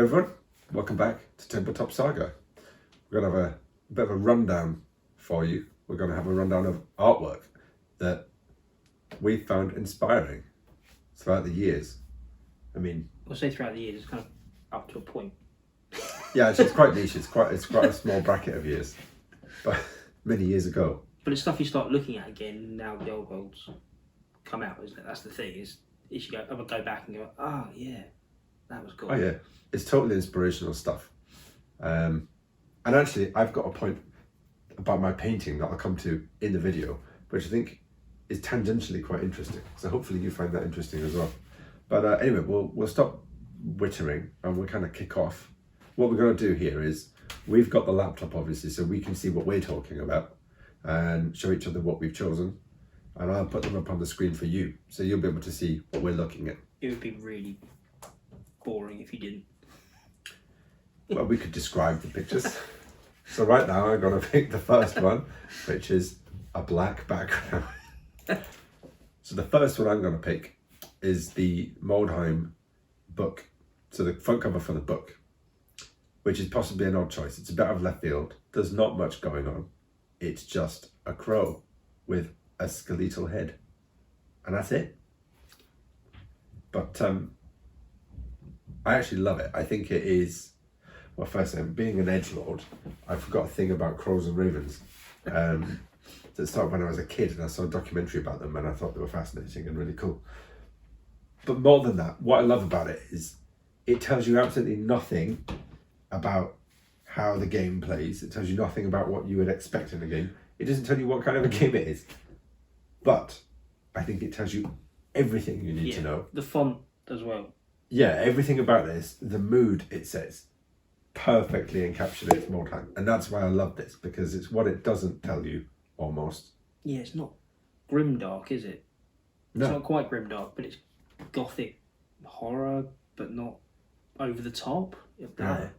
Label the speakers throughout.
Speaker 1: everyone, welcome back to Tabletop Saga. We're going to have a bit of a rundown for you. We're going to have a rundown of artwork that we found inspiring throughout the years. I mean,
Speaker 2: I'll say throughout the years, it's kind of up to a point.
Speaker 1: Yeah, it's quite niche. It's quite a small bracket of years, but many years ago.
Speaker 2: But it's stuff you start looking at again now the old world's come out, isn't it? That's the thing. Is you go, I would go back and go, oh yeah, that was cool.
Speaker 1: Oh yeah, it's totally inspirational stuff. And actually, I've got a point about my painting that I'll come to in the video, which I think is tangentially quite interesting. So hopefully you find that interesting as well. But anyway, we'll stop wittering and we'll kind of kick off. What we're going to do here is we've got the laptop obviously, so we can see what we're talking about and show each other what we've chosen. And I'll put them up on the screen for you, so you'll be able to see what we're looking at.
Speaker 2: It would be really boring if you didn't.
Speaker 1: Well, we could describe the pictures. So right now I'm going to pick the first one, which is a black background. So the first one I'm going to pick is the Moldheim book. So the front cover for the book, which is possibly an odd choice. It's a bit out of left field. There's not much going on. It's just a crow with a skeletal head. And that's it. But I actually love it. I think it is... Well, first, being an edgelord, I forgot a thing about crows and ravens. That started when I was a kid and I saw a documentary about them and I thought they were fascinating and really cool. But more than that, what I love about it is it tells you absolutely nothing about how the game plays. It tells you nothing about what you would expect in a game. It doesn't tell you what kind of a game it is. But I think it tells you everything you need to know.
Speaker 2: The font as well.
Speaker 1: Yeah, everything about this, the mood it sets, perfectly encapsulates Moldheim. And that's why I love this, because it's what it doesn't tell you, almost.
Speaker 2: Yeah, it's not grimdark, is it?
Speaker 1: No.
Speaker 2: It's not quite grimdark, but it's gothic horror, but not over the top.
Speaker 1: No.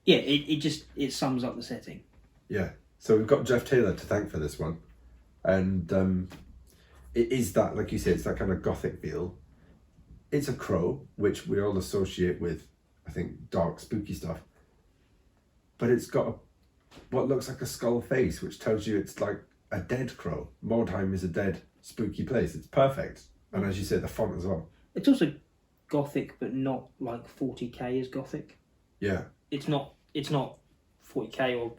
Speaker 2: Yeah, it sums up the setting.
Speaker 1: Yeah. So we've got Jeff Taylor to thank for this one. And it is that, like you said, it's that kind of gothic feel. It's a crow, which we all associate with, I think, dark, spooky stuff. But it's got what looks like a skull face, which tells you it's like a dead crow. Moldheim is a dead, spooky place. It's perfect. And as you say, the font as well.
Speaker 2: It's also gothic, but not like 40k is gothic.
Speaker 1: Yeah.
Speaker 2: It's not 40k or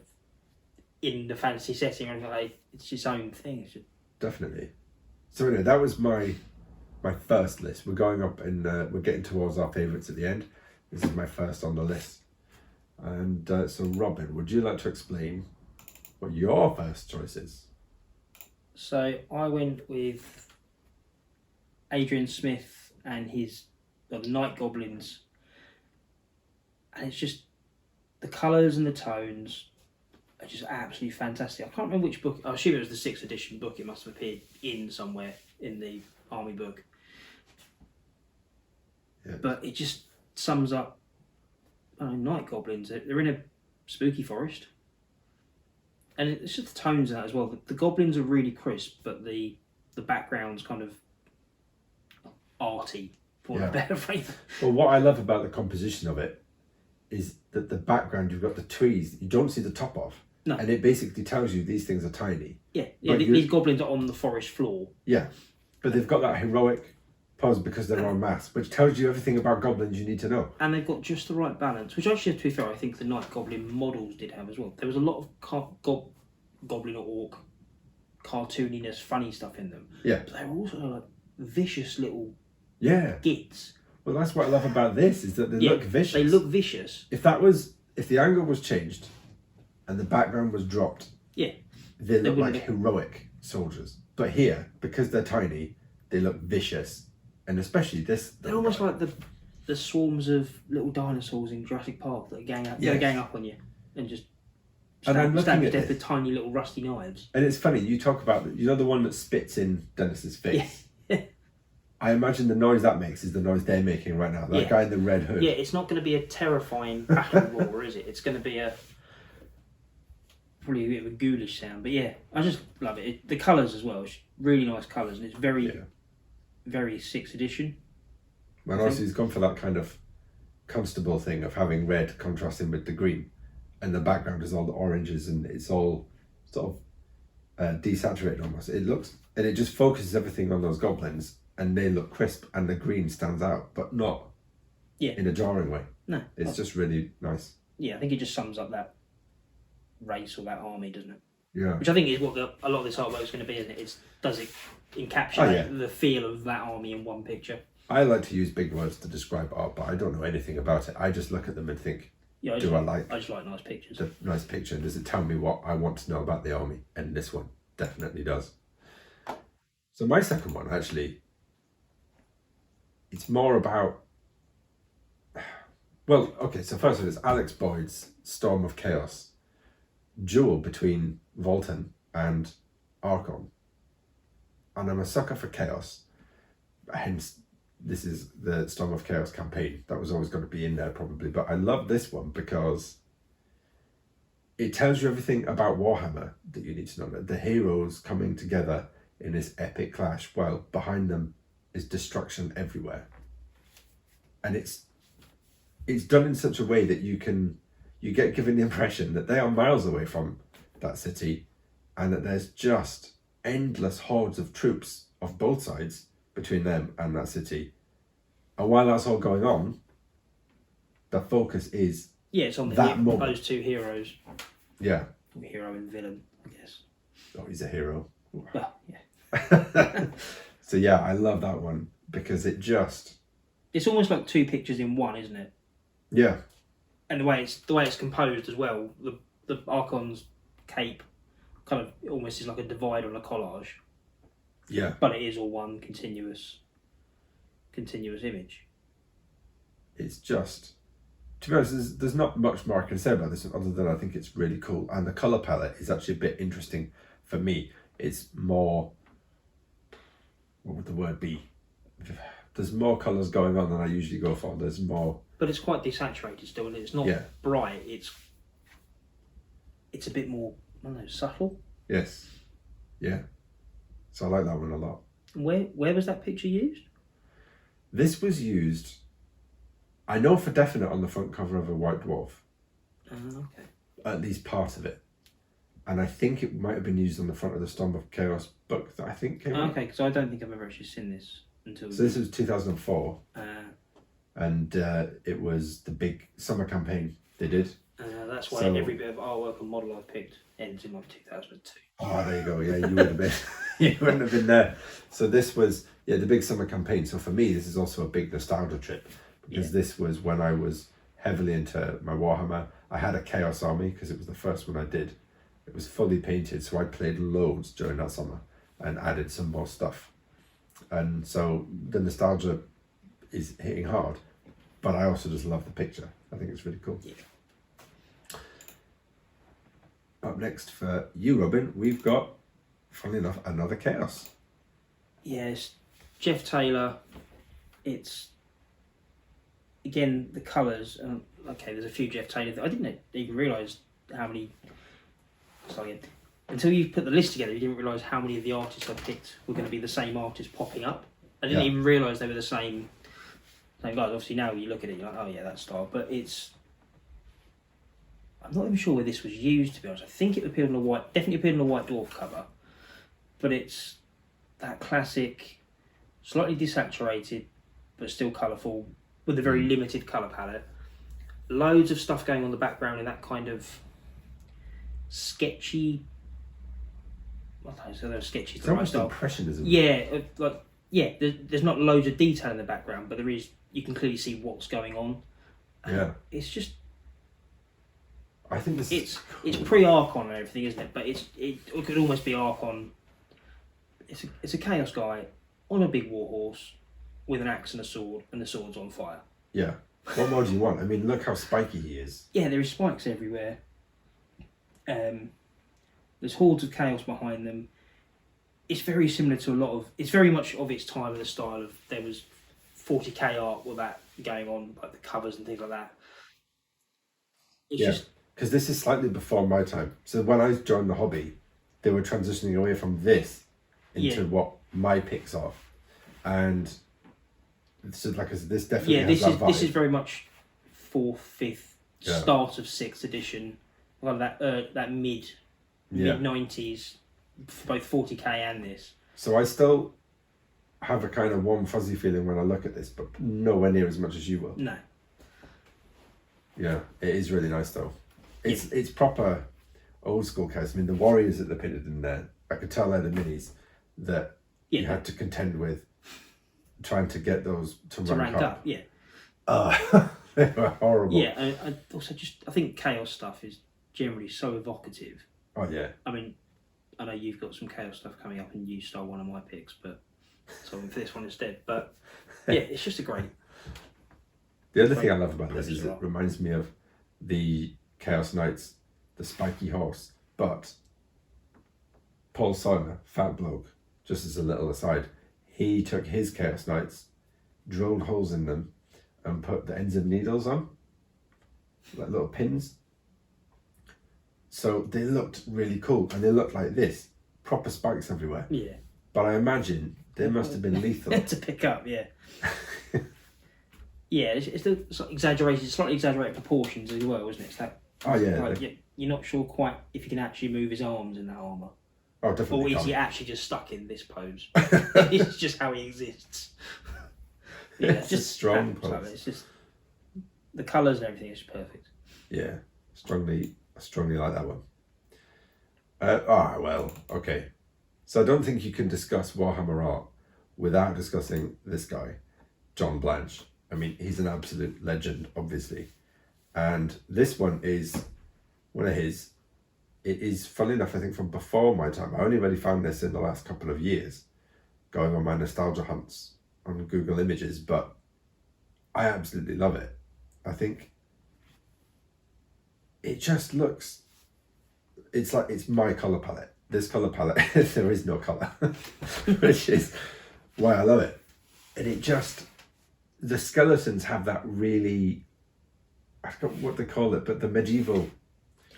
Speaker 2: in the fantasy setting or anything like that. It's its own thing. It's just...
Speaker 1: Definitely. So anyway, that was my first list. We're going up and we're getting towards our favourites at the end. This is my first on the list. And so Robin, would you like to explain what your first choice is?
Speaker 2: So I went with Adrian Smith and his Night Goblins. And it's just the colours and the tones are just absolutely fantastic. I can't remember which book. I assume it was the 6th edition book. It must have appeared in somewhere in the army book.
Speaker 1: Yeah.
Speaker 2: But it just sums up Night Goblins. They're in a spooky forest. And it's just the tones of that as well. The goblins are really crisp, but the background's kind of arty, for a better phrase.
Speaker 1: Well, what I love about the composition of it is that the background, you've got the trees you don't see the top of.
Speaker 2: No.
Speaker 1: And it basically tells you these things are tiny.
Speaker 2: Yeah, these goblins are on the forest floor.
Speaker 1: Yeah, but they've got that heroic pose because they're en masse, which tells you everything about goblins you need to know.
Speaker 2: And they've got just the right balance, which actually, to be fair, I think the Night Goblin models did have as well. There was a lot of goblin or orc cartooniness, funny stuff in them.
Speaker 1: Yeah.
Speaker 2: But they were also like vicious little gits.
Speaker 1: Well, that's what I love about this, is that they look vicious.
Speaker 2: They look vicious.
Speaker 1: If the angle was changed and the background was dropped, they look like heroic soldiers. But here, because they're tiny, they look vicious. And especially this...
Speaker 2: They're almost like the swarms of little dinosaurs in Jurassic Park that gang up on you and just stab you to death with tiny little rusty knives.
Speaker 1: And it's funny, you talk about, the one that spits in Dennis's face?
Speaker 2: Yeah.
Speaker 1: I imagine the noise that makes is the noise they're making right now. That guy in the red hood.
Speaker 2: Yeah, it's not going to be a terrifying battle roar, is it? It's going to be probably a bit of a ghoulish sound. But yeah, I just love it. The colours as well, it's really nice colours, and it's very 6th edition.
Speaker 1: Man, honestly, he's gone for that kind of constable thing of having red contrasting with the green, and the background is all the oranges, and it's all sort of desaturated almost. It looks, and it just focuses everything on those goblins, and they look crisp, and the green stands out, but not in a jarring way.
Speaker 2: No,
Speaker 1: it's just really nice.
Speaker 2: Yeah, I think it just sums up that race or that army, doesn't it?
Speaker 1: Yeah.
Speaker 2: Which I think is what a lot of this artwork is going to be, isn't it? Does it encapsulate the feel of that army in one picture?
Speaker 1: I like to use big words to describe art, but I don't know anything about it. I just look at them and think, I just like
Speaker 2: nice pictures?
Speaker 1: The nice picture. Does it tell me what I want to know about the army? And this one definitely does. So my second one, actually, it's more about... Well, okay, so first of all, it's Alex Boyd's Storm of Chaos duel between Volten and Archon. And I'm a sucker for chaos, hence this is the Storm of Chaos campaign. That was always going to be in there probably, but I love this one because it tells you everything about Warhammer that you need to know. The heroes coming together in this epic clash, while behind them is destruction everywhere. And it's done in such a way that you get given the impression that they are miles away from that city, and that there's just endless hordes of troops of both sides between them and that city. And while that's all going on, the focus is
Speaker 2: it's on those two heroes.
Speaker 1: Yeah.
Speaker 2: Hero and villain, I guess.
Speaker 1: Oh, he's a hero.
Speaker 2: Well, yeah.
Speaker 1: So yeah, I love that one because it's
Speaker 2: almost like two pictures in one, isn't it?
Speaker 1: Yeah.
Speaker 2: And the way it's composed as well, the Archon's cape kind of almost is like a divide on a collage.
Speaker 1: Yeah.
Speaker 2: But it is all one continuous image.
Speaker 1: It's just, to be honest, there's not much more I can say about this other than I think it's really cool. And the colour palette is actually a bit interesting for me. It's more, what would the word be? There's more colours going on than I usually go for. There's more...
Speaker 2: But it's quite desaturated still, and it's not bright. It's a bit more, I don't know, subtle.
Speaker 1: Yes. Yeah. So I like that one a lot.
Speaker 2: Where was that picture used?
Speaker 1: This was used, I know for definite, on the front cover of a White Dwarf.
Speaker 2: Okay.
Speaker 1: At least part of it. And I think it might have been used on the front of the Storm of Chaos book that I think came out.
Speaker 2: Okay, because I don't think I've ever actually seen this until...
Speaker 1: So this was 2004. And it was the big summer campaign they did.
Speaker 2: That's why every bit of artwork and model I've picked ends in like 2002.
Speaker 1: Oh, there you go. Yeah, you would have been. You wouldn't have been there. So this was the big summer campaign. So for me, this is also a big nostalgia trip because this was when I was heavily into my Warhammer. I had a Chaos Army because it was the first one I did. It was fully painted, so I played loads during that summer and added some more stuff. And so the nostalgia is hitting hard, but I also just love the picture. I think it's really cool.
Speaker 2: Yeah.
Speaker 1: Up next for you, Robin, we've got, funnily enough, another Chaos.
Speaker 2: Yes, Jeff Taylor. It's, again, the colours. Okay, there's a few Jeff Taylor. I didn't even realise how many. Sorry, until you put the list together, you didn't realise how many of the artists I picked were going to be the same artist popping up. I didn't even realise they were the same guys. Obviously, now you look at it, you're like, oh yeah, that style. But I'm not even sure where this was used, to be honest. I think it appeared on definitely appeared on a White Dwarf cover. But it's that classic, slightly desaturated, but still colourful, with a very limited colour palette. Loads of stuff going on in the background in that kind of sketchy... I don't know, so they're sketchy.
Speaker 1: It's almost impressionism.
Speaker 2: Yeah, there's not loads of detail in the background, but you can clearly see what's going on. It's just...
Speaker 1: I think
Speaker 2: it's pre-Archon and everything, isn't it? But it could almost be Archon. It's a Chaos guy on a big warhorse with an axe and a sword, and the sword's on fire.
Speaker 1: Yeah. What more do you want? I mean, look how spiky he is.
Speaker 2: Yeah, there are spikes everywhere. There's hordes of Chaos behind them. It's very similar to a lot of... It's very much of its time in the style of... There was 40k art with that going on, like the covers and things like that. It's just...
Speaker 1: Because this is slightly before my time. So when I joined the hobby, they were transitioning away from this into what my picks are. And so, like I said, this definitely has that vibe.
Speaker 2: This is very much 4th, 5th,
Speaker 1: Yeah.
Speaker 2: start of 6th edition, like that mid 90s, for both 40k and this.
Speaker 1: So I still have a kind of warm fuzzy feeling when I look at this, but nowhere near as much as you will.
Speaker 2: No.
Speaker 1: Yeah, it is really nice though. It's proper old school chaos. I mean, the warriors that they painted in there, I could tell they're the minis that you had to contend with, trying to get those to rank up.
Speaker 2: Yeah.
Speaker 1: They were horrible.
Speaker 2: Yeah, and also I think chaos stuff is generally so evocative.
Speaker 1: Oh yeah.
Speaker 2: I mean, I know you've got some chaos stuff coming up, and you stole one of my picks, but so I went for this one instead. But yeah, it's just a great.
Speaker 1: The other thing I love about this is it reminds me of the Chaos Knights, the spiky horse. But Paul Sawyer, fat bloke, just as a little aside, he took his Chaos Knights, drilled holes in them, and put the ends of needles on, like little pins. So they looked really cool, and they looked like this, proper spikes everywhere.
Speaker 2: Yeah.
Speaker 1: But I imagine they must have been lethal.
Speaker 2: To pick up, yeah. Yeah, it's exaggerated, slightly exaggerated proportions as well, isn't it? It's that,
Speaker 1: Oh yeah.
Speaker 2: like, you're not sure quite if you can actually move his arms in that armour.
Speaker 1: Oh, definitely.
Speaker 2: Or is he actually just stuck in this pose? It's just how he exists. Yeah,
Speaker 1: It's just strong pose.
Speaker 2: It's just the colours and everything is just perfect.
Speaker 1: Yeah, strongly like that one. Well, okay. So I don't think you can discuss Warhammer art without discussing this guy, John Blanche. I mean, he's an absolute legend, obviously. And this one is one of his. It is, funny enough, I think from before my time. I only really found this in the last couple of years, going on my nostalgia hunts on Google Images, but I absolutely love it. I think it just looks, it's like it's my colour palette. This colour palette, there is no colour, which is why I love it. And it just, the skeletons have that really, I forgot what they call it, but the medieval,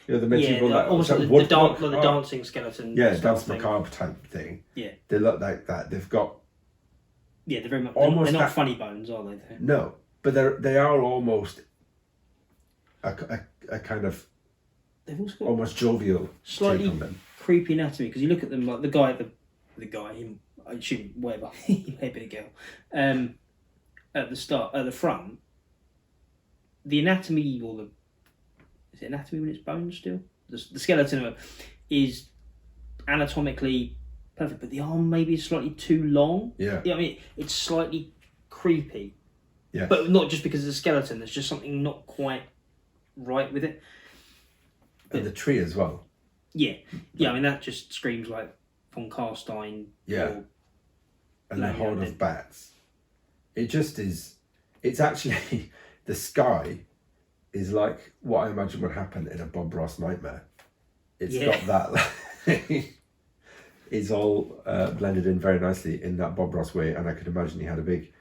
Speaker 1: the medieval,
Speaker 2: the dancing skeleton.
Speaker 1: Yeah, dance macabre type thing.
Speaker 2: Yeah.
Speaker 1: They look like that. They've got.
Speaker 2: Yeah, they're very much.
Speaker 1: Almost
Speaker 2: they're not funny bones, are they?
Speaker 1: No, but they are almost a kind of.
Speaker 2: They've also got
Speaker 1: almost jovial.
Speaker 2: Slightly creepy anatomy, because you look at them like the guy, him, I assume whatever, he may be a girl. At the front, the anatomy is it anatomy when it's bone still? The skeleton is anatomically perfect, but the arm maybe is slightly too long.
Speaker 1: Yeah.
Speaker 2: I mean, it's slightly creepy.
Speaker 1: Yeah.
Speaker 2: But not just because of the skeleton, there's just something not quite right with it.
Speaker 1: And the tree as well.
Speaker 2: Yeah. Yeah, I mean, that just screams like von Karstein.
Speaker 1: Yeah. And the horde of bats. It just is, it's actually, the sky is like what I imagine would happen in a Bob Ross nightmare. It's got that, it's all blended in very nicely in that Bob Ross way, and I could imagine he had a big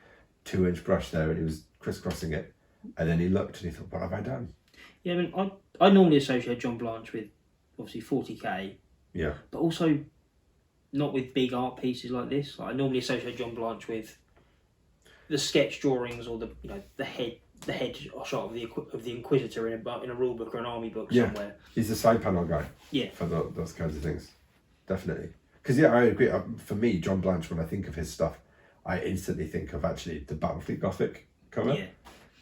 Speaker 1: 2-inch brush there and he was crisscrossing it, and then he looked and he thought, what have I done?
Speaker 2: Yeah, I mean, I normally associate John Blanche with obviously 40k.
Speaker 1: Yeah.
Speaker 2: But also not with big art pieces like this. Like, I normally associate John Blanche with the sketch drawings or the head shot of the Inquisitor in a rule book or an army book somewhere.
Speaker 1: He's the side panel guy.
Speaker 2: Yeah.
Speaker 1: For those kinds of things, definitely. Because I agree. For me, John Blanche, when I think of his stuff, I instantly think of actually the Battlefleet Gothic cover.
Speaker 2: Yeah.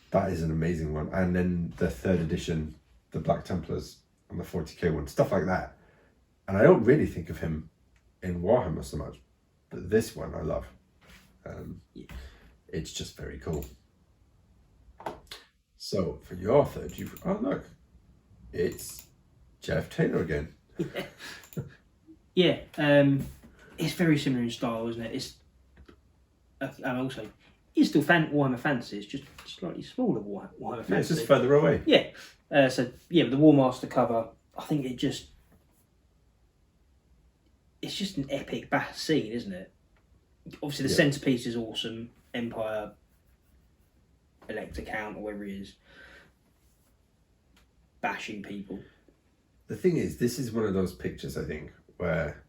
Speaker 1: That is an amazing one. And then the 3rd edition, the Black Templars on the 40k one, stuff like that. And I don't really think of him in Warhammer so much, but this one I love. It's just very cool. So for your third, look, it's Jeff Taylor again.
Speaker 2: Yeah, it's very similar in style, isn't it? It's and also it's still Warhammer Fantasy. It's just slightly smaller Warhammer Fantasy.
Speaker 1: Yeah, it's just further away.
Speaker 2: Yeah. So yeah, the War Master cover, I think it's just an epic battle scene, isn't it? Obviously, the centerpiece is awesome. Empire, Elector Count, or whatever he is, bashing people.
Speaker 1: The thing is, this is one of those pictures, I think, where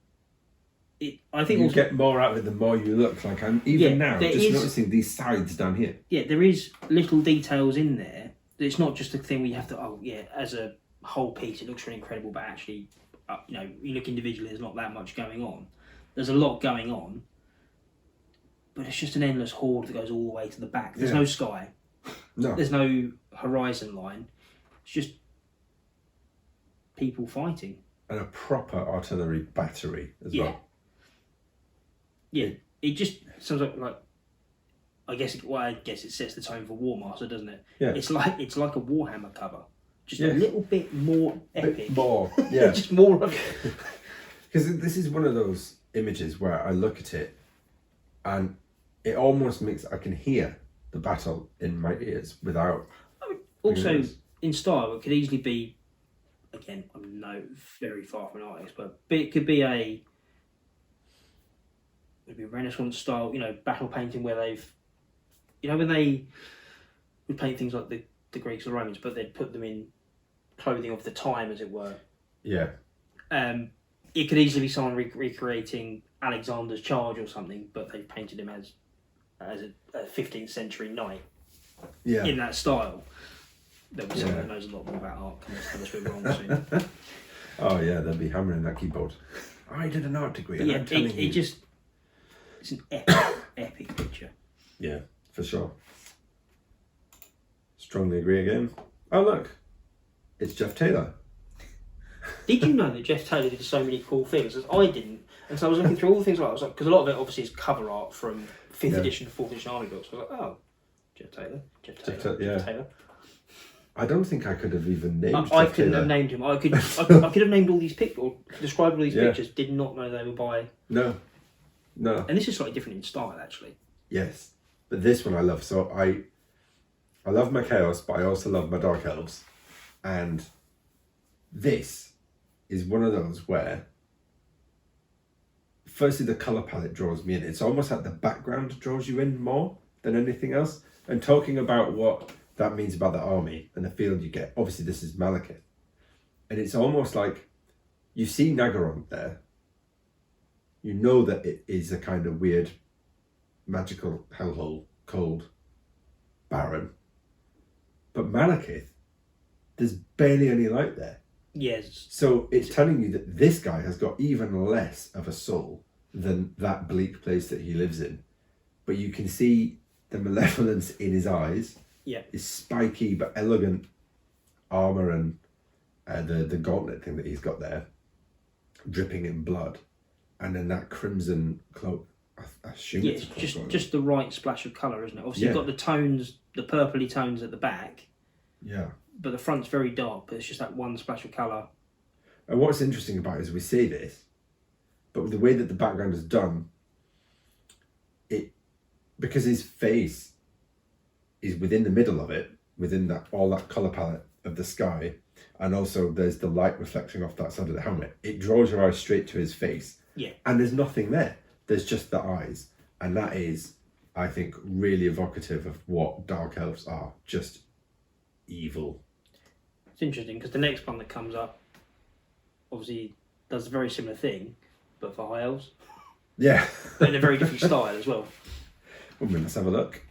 Speaker 2: I think
Speaker 1: you
Speaker 2: also,
Speaker 1: get more out of it the more you look. Like I'm even now just noticing these sides down here.
Speaker 2: Yeah, there is little details in there It's not just a thing where you have to, oh yeah, as a whole piece it looks really incredible, but actually, you look individually, there's not that much going on. There's a lot going on, but it's just an endless horde that goes all the way to the back. There's no sky.
Speaker 1: No.
Speaker 2: There's no horizon line. It's just people fighting.
Speaker 1: And a proper artillery battery as well.
Speaker 2: Yeah, it just sounds like I guess it sets the tone for War Master, doesn't it?
Speaker 1: Yeah.
Speaker 2: It's like a Warhammer cover, just a little bit more epic.
Speaker 1: Bit more, yeah.
Speaker 2: Just more of it.
Speaker 1: Because this is one of those images where I look at it, and it almost makes I can hear the battle in my ears without.
Speaker 2: Also, in style, it could easily be. Again, I'm very far from an art expert, but it could be Renaissance style, battle painting where they've, when they would paint things like the Greeks or Romans, but they'd put them in clothing of the time, as it were.
Speaker 1: Yeah.
Speaker 2: It could easily be someone recreating Alexander's charge or something, but they've painted him as a 15th century knight.
Speaker 1: Yeah.
Speaker 2: In that style. There'll be someone that knows a lot more about art. Can us we're wrong soon.
Speaker 1: Oh yeah, they'll be hammering that keyboard. I did an art degree.
Speaker 2: Yeah, it's an epic picture.
Speaker 1: Yeah, for sure. Strongly agree again. Oh look, it's Jeff Taylor.
Speaker 2: Did you know that Jeff Taylor did so many cool things? As I didn't, and so I was looking through all the things I was like, because a lot of it obviously is cover art from 5th edition to 4th edition army books. I was like, oh, Jeff Taylor.
Speaker 1: I don't think I could have even named.
Speaker 2: I couldn't have named him. I could have named all these pictures, or described all these pictures. Did not know they were by.
Speaker 1: No.
Speaker 2: And this is slightly different in style, actually.
Speaker 1: Yes, but this one I love. So I love my chaos, but I also love my dark elves, and this is one of those where. Firstly, the colour palette draws me in. It's almost like the background draws you in more than anything else. And talking about what that means about the army and the field you get. Obviously, this is Malekith. And it's almost like you see Nagaron there. You know that it is a kind of weird, magical hellhole, cold, barren. But Malekith, there's barely any light there.
Speaker 2: Yes.
Speaker 1: So it's telling you that this guy has got even less of a soul than that bleak place that he lives in. But you can see the malevolence in his eyes.
Speaker 2: Yeah.
Speaker 1: His spiky but elegant armour and the gauntlet thing that he's got there, dripping in blood. And then that crimson cloak. I assume it's
Speaker 2: just the right splash of colour, isn't it? Obviously, you've got the tones, the purpley tones at the back.
Speaker 1: Yeah.
Speaker 2: But the front's very dark, but it's just that one splash of colour.
Speaker 1: And what's interesting about it is we see this, but with the way that the background is done, because his face is within the middle of it, within that all that colour palette of the sky, and also there's the light reflecting off that side of the helmet, it draws your eyes straight to his face.
Speaker 2: Yeah.
Speaker 1: And there's nothing there. There's just the eyes. And that is, I think, really evocative of what Dark Elves are. Just evil.
Speaker 2: It's interesting because the next one that comes up obviously does a very similar thing, but for High Elves.
Speaker 1: Yeah.
Speaker 2: But in a very different style as well.
Speaker 1: Let's have a look.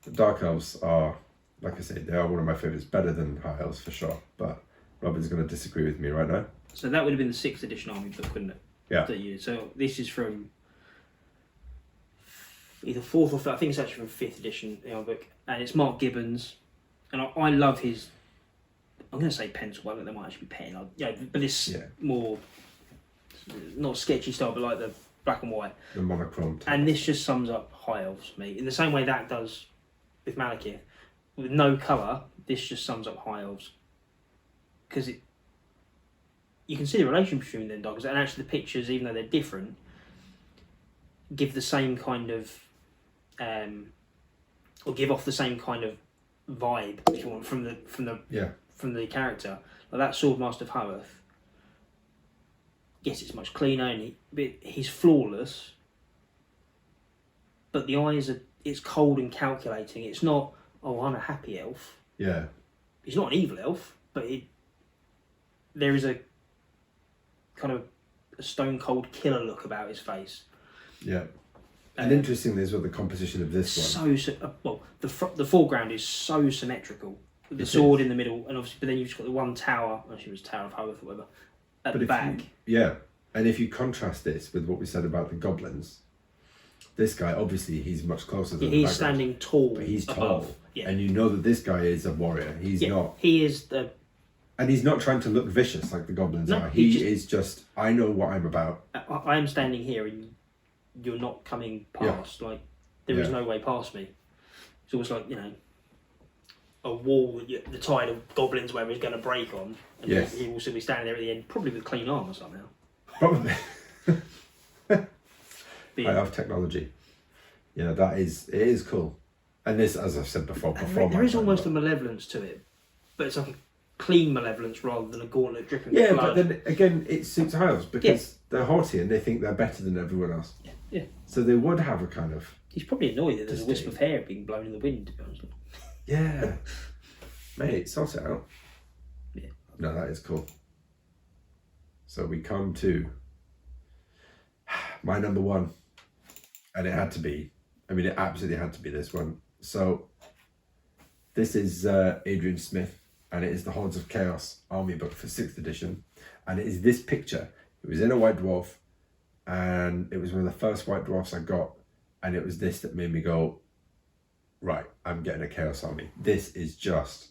Speaker 1: The Dark Elves are, like I say, they are one of my favourites, better than High Elves for sure. But Robin's going to disagree with me right now.
Speaker 2: So that would have been the 6th edition army book, wouldn't it?
Speaker 1: Yeah.
Speaker 2: So this is from either 4th or 5th. I think it's actually from 5th edition, the army book. And it's Mark Gibbons. And I love his, I'm going to say pencil, but I think they might actually be pen. But this more, not sketchy style, but like the black and white.
Speaker 1: The monochrome type. And
Speaker 2: this just sums up High Elves for me. In the same way that does with Malekith. With no colour, this just sums up High Elves. Because you can see the relation between them dogs, and actually the pictures, even though they're different, give the same kind of, or give off the same kind of vibe, if you want, from the character. Like that Swordmaster of Hoeth. Yes, it's much cleaner, and he's flawless. But the eyes it's cold and calculating. It's not, oh, I'm a happy elf.
Speaker 1: Yeah.
Speaker 2: He's not an evil elf, but there is a kind of a stone cold killer look about his face.
Speaker 1: Yeah. And interestingly as well, the composition of this one.
Speaker 2: Well, the foreground is so symmetrical. With the sword in the middle, and obviously, but then you've just got the one tower. Actually, it was Tower of Howarth or whatever at the back.
Speaker 1: And if you contrast this with what we said about the goblins, this guy obviously he's much closer than the background.
Speaker 2: Standing tall.
Speaker 1: But he's
Speaker 2: above.
Speaker 1: tall, and you know that this guy is a warrior. He's not.
Speaker 2: He is the.
Speaker 1: And he's not trying to look vicious like the goblins are. He is just. I know what I'm about.
Speaker 2: I am standing here, and you're not coming past. Like there is no way past me. It's almost like a wall that the tide of goblins where he's going to break on, and he will still be standing there at the end, probably with clean armour somehow.
Speaker 1: Probably. I love technology. Yeah, it is cool. And this, as I've said before,
Speaker 2: there is almost a malevolence to it, but it's like a clean malevolence rather than a gauntlet dripping with blood.
Speaker 1: But then again, it suits Hiles because they're haughty and they think they're better than everyone else.
Speaker 2: Yeah.
Speaker 1: So they would have a kind of.
Speaker 2: He's probably annoyed that there's a wisp of hair being blown in the wind, to be honest.
Speaker 1: Yeah. Mate, sort it out.
Speaker 2: Yeah.
Speaker 1: No, that is cool. So we come to my number one. And it had to be. I mean, it absolutely had to be this one. So this is Adrian Smith, and it is the Hordes of Chaos Army book for 6th edition. And it is this picture. It was in a White Dwarf, and it was one of the first White Dwarfs I got. And it was this that made me go, right, I'm getting a Chaos Army. This is just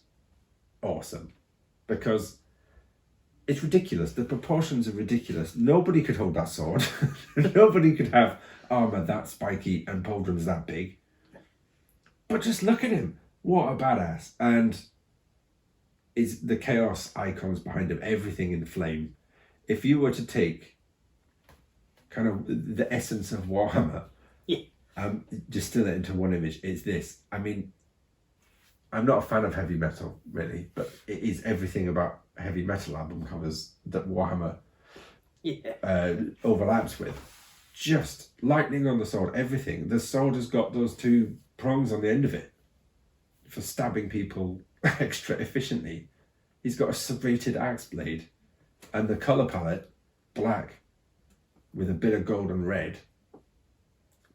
Speaker 1: awesome. Because it's ridiculous. The proportions are ridiculous. Nobody could hold that sword. Nobody could have armour that spiky and pauldrons that big. But just look at him. What a badass. And it's the chaos icons behind him. Everything in flame. If you were to take kind of the essence of Warhammer, distill it into one image, it's this. I mean, I'm not a fan of heavy metal, really, but it is everything about heavy metal album covers that Warhammer overlaps with. Just lightning on the sword, everything. The sword has got those two prongs on the end of it for stabbing people extra efficiently. He's got a serrated axe blade, and the colour palette, black, with a bit of gold and red,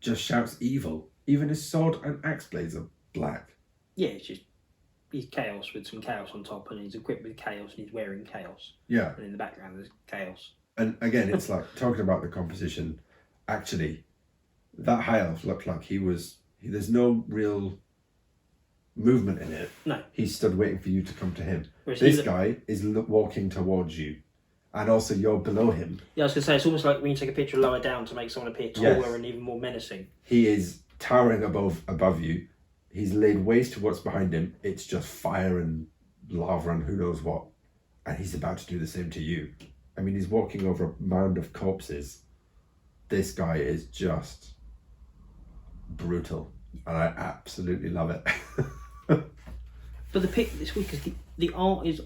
Speaker 1: just shouts evil. Even his sword and axe blades are black.
Speaker 2: Yeah, it's just he's chaos with some chaos on top, and he's equipped with chaos, and he's wearing chaos.
Speaker 1: Yeah.
Speaker 2: And in the background there's chaos.
Speaker 1: And again, it's like talking about the composition. Actually, that high elf looked like there's no real movement in it.
Speaker 2: No.
Speaker 1: He stood waiting for you to come to him.
Speaker 2: Whereas
Speaker 1: this guy is walking towards you. And also you're below him.
Speaker 2: Yeah, I was going to say, it's almost like when you take a picture lower down to make someone appear taller and even more menacing.
Speaker 1: He is towering above you. He's laid waste to what's behind him. It's just fire and lava and who knows what. And he's about to do the same to you. I mean, he's walking over a mound of corpses. This guy is just brutal. And I absolutely love it.
Speaker 2: But the pic this week, because the art is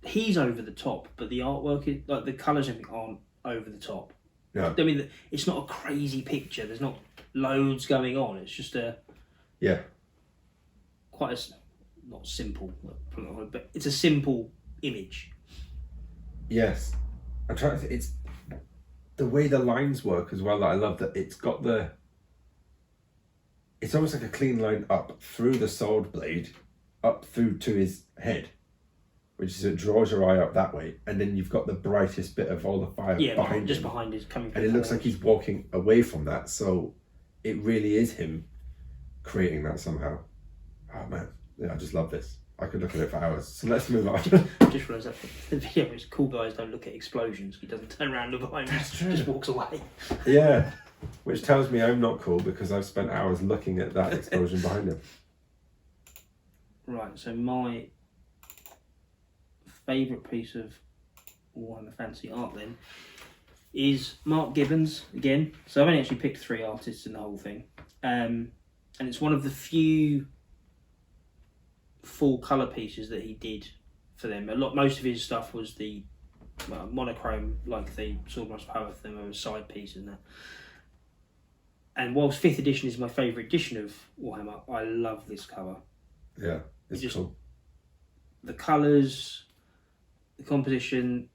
Speaker 2: he's over the top, but the artwork is, like, the colours and everything aren't over the top.
Speaker 1: Yeah.
Speaker 2: I mean, it's not a crazy picture. There's not loads going on. It's just quite not simple, but it's a simple image.
Speaker 1: Yes. I'm trying to think, it's the way the lines work as well that I love, that it's got it's almost like a clean line up through the sword blade, up through to his head, which is, it draws your eye up that way, and then you've got the brightest bit of all the fire behind him.
Speaker 2: Behind his coming from,
Speaker 1: and it looks like he's walking away from that, so it really is him creating that somehow. Oh man, yeah, I just love this. I could look at it for hours. So let's move on.
Speaker 2: I just realised that the video is cool guys don't look at explosions. He doesn't turn around and look behind him. He just walks away.
Speaker 1: Yeah, which tells me I'm not cool because I've spent hours looking at that explosion behind him.
Speaker 2: Right, so my favourite piece of Warhammer Fantasy art then is Mark Gibbons again. So I've only actually picked 3 artists in the whole thing, and it's one of the few full colour pieces that he did for them. Most of his stuff was the monochrome, like the Swordmaster Power thing, or a side piece and that. And whilst 5th edition is my favourite edition of Warhammer, I love this cover.
Speaker 1: Yeah, it's cool.
Speaker 2: The colours, the composition,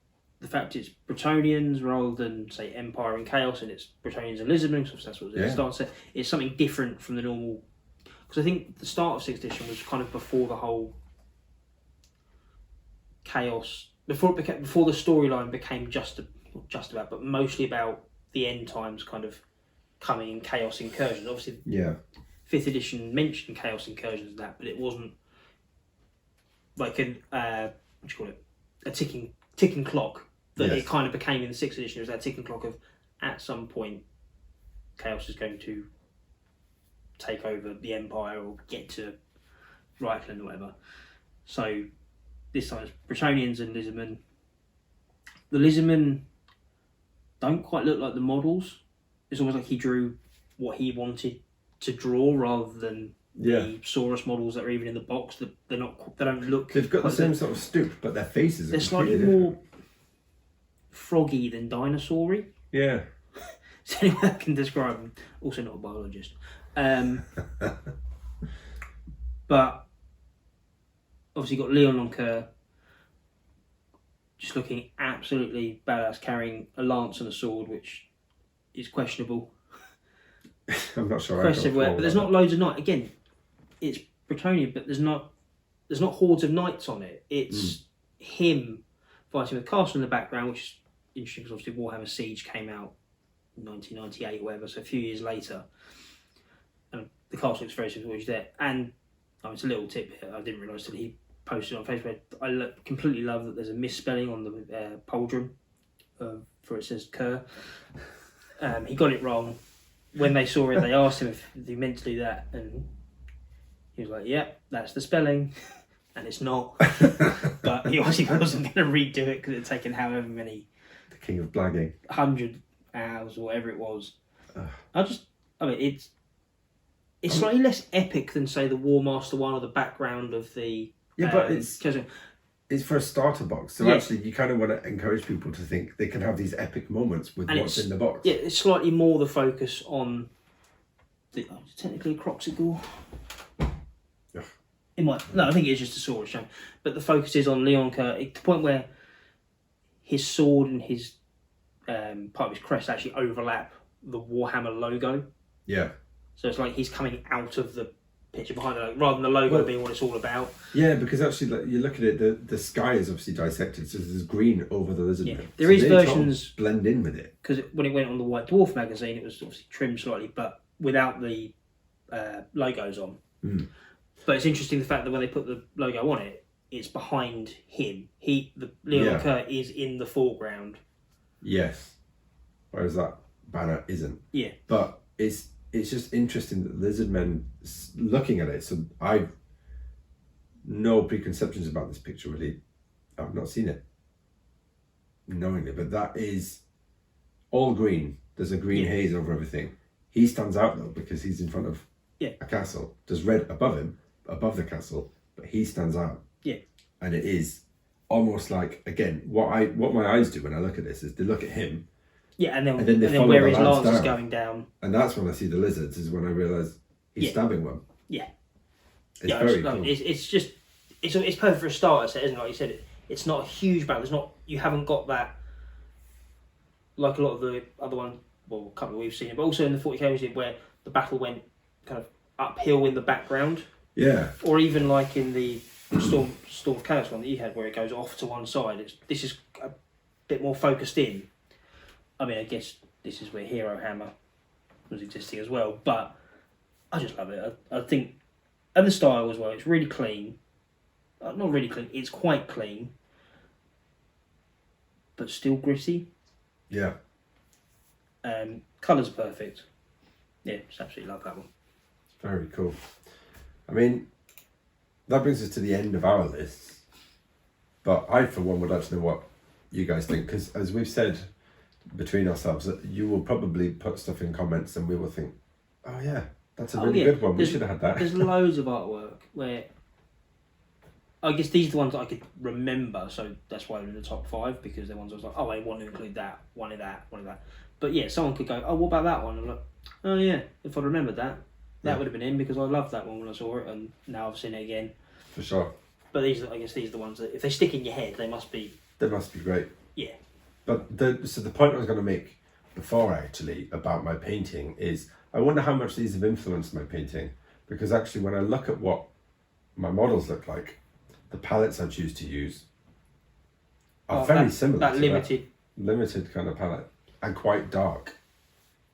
Speaker 2: the fact it's Bretonians rather than say Empire and Chaos, and it's Bretonians and Lizardmen, because that's what it starts at. It's something different from the normal. Because I think the start of 6th edition was kind of before the whole Chaos, before the storyline became not just about, but mostly about the end times kind of coming in Chaos incursions. Obviously, 5th edition mentioned Chaos incursions and that, but it wasn't like a ticking clock that it kind of became in the 6th edition. It was that ticking clock of at some point Chaos is going to take over the Empire or get to Reichland or whatever. So this time it's Bretonians and Lizardmen. The Lizardmen don't quite look like the models. It's almost like he drew what he wanted to draw rather than the Saurus models that are even in the box. They don't look.
Speaker 1: They've got the same sort of stoop, but their faces are
Speaker 2: they're slightly more froggy than dinosaur-y.
Speaker 1: Yeah.
Speaker 2: So anyway, I can describe them. Also not a biologist. But obviously got Leon Loncoeur just looking absolutely badass, carrying a lance and a sword, which is questionable.
Speaker 1: I'm not sure.
Speaker 2: But there's not loads of knights. Again, it's Bretonian, but there's not hordes of knights on it. It's him fighting with Castle in the background, which is interesting because obviously Warhammer Siege came out in 1998 or whatever, so a few years later. And the castle looks very similar to what there. And it's a little tip here, I didn't realise till he posted on Facebook. I completely love that there's a misspelling on the pauldron for it says Kerr. He got it wrong. When they saw it, they asked him if he meant to do that, and he was like, "Yep, that's the spelling," and it's not. But he obviously wasn't going to redo it because it had taken however many.
Speaker 1: The king of blagging.
Speaker 2: 100 hours or whatever it was. It's slightly less epic than say the War Master one or the background of the.
Speaker 1: Yeah, but it's for a starter box, so actually you kind of want to encourage people to think they can have these epic moments with what's in the box.
Speaker 2: Yeah, it's slightly more the focus on the technically a Croxigal.
Speaker 1: Yeah.
Speaker 2: I think it's just a sword show, but the focus is on Leon Kerr to the point where his sword and his part of his crest actually overlap the Warhammer logo.
Speaker 1: Yeah. So
Speaker 2: it's like he's coming out of the picture behind it, rather than the logo being what it's all about.
Speaker 1: Yeah, because actually, like, you look at it, the sky is obviously dissected, so there's green over the lizard.
Speaker 2: Yeah, there is versions
Speaker 1: blend in with it
Speaker 2: because when it went on the White Dwarf magazine, it was obviously trimmed slightly, but without the logos on. But it's interesting the fact that when they put the logo on it, it's behind him. Leon Kerr is in the foreground.
Speaker 1: Yes, whereas that banner isn't.
Speaker 2: Yeah,
Speaker 1: but it's just interesting that Lizardmen looking at it. So I've no preconceptions about this picture really. I've not seen it knowingly, but that is all green. There's a green haze over everything. He stands out though because he's in front of a castle. There's red above him, above the castle, but he stands out.
Speaker 2: Yeah,
Speaker 1: and it is almost like, again, what my eyes do when I look at this is they look at him.
Speaker 2: Yeah, and then where his lance is going down.
Speaker 1: And that's when I see the lizards, is when I realise he's stabbing one.
Speaker 2: Yeah.
Speaker 1: It's very cool.
Speaker 2: It's perfect for a starter set, isn't it? Like you said, it's not a huge battle. You haven't got that, like a lot of the other ones, well, a couple we've seen it, but also in the 40k where the battle went kind of uphill in the background.
Speaker 1: Yeah.
Speaker 2: Or even like in the Storm of Chaos one that you had, where it goes off to one side. This is a bit more focused in. I mean, I guess this is where Hero Hammer was existing as well, but I just love it. I think, and the style as well, it's really clean. Not really clean, it's quite clean, but still gritty.
Speaker 1: Yeah.
Speaker 2: Colours are perfect. Yeah, just absolutely love that one.
Speaker 1: Very cool. I mean, that brings us to the end of our lists, but I, for one, would like to know what you guys think, because as we've said between ourselves, that you will probably put stuff in comments and we will think, oh yeah, that's a really good one, we should have had that.
Speaker 2: There's loads of artwork where I guess these are the ones that I could remember, so that's why they're in the top 5, because they're ones I was like, oh, I want to include that, one of that. But yeah, someone could go, oh, what about that one? I'm like, oh yeah, if I'd remembered that would have been in, because I loved that one when I saw it, and now I've seen it again.
Speaker 1: For sure.
Speaker 2: But these are the ones that, if they stick in your head, they must be
Speaker 1: great.
Speaker 2: Yeah.
Speaker 1: But the point I was going to make before actually about my painting is I wonder how much these have influenced my painting, because actually when I look at what my models look like, the palettes I choose to use are very similar.
Speaker 2: That
Speaker 1: to limited kind of palette, and quite dark.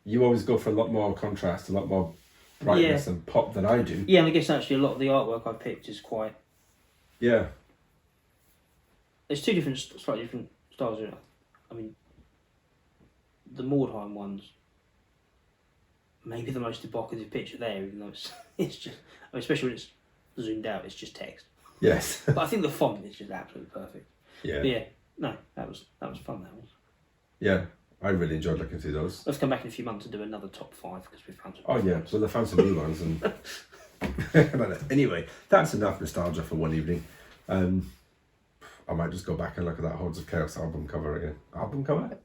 Speaker 1: You always go for a lot more contrast, a lot more brightness and pop than I do.
Speaker 2: Yeah, and I guess actually a lot of the artwork I picked is quite.
Speaker 1: Yeah.
Speaker 2: There's two different, slightly different styles. I mean, the Mordheim ones, maybe the most evocative picture there, even though it's just, I mean, especially when it's zoomed out, it's just text.
Speaker 1: Yes.
Speaker 2: But I think the font is just absolutely perfect.
Speaker 1: Yeah.
Speaker 2: But yeah, no, that was fun. That was.
Speaker 1: Yeah, I really enjoyed looking through those.
Speaker 2: Let's come back in a few months and do another top 5 because we've found some.
Speaker 1: Oh yeah, so they found some new ones and. Anyway, that's enough nostalgia for one evening. I might just go back and look at that Hordes of Chaos album cover again. Album cover?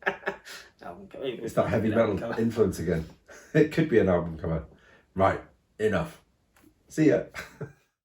Speaker 2: Album cover.
Speaker 1: It's that heavy metal influence again. It could be an album cover. Right, enough. See ya.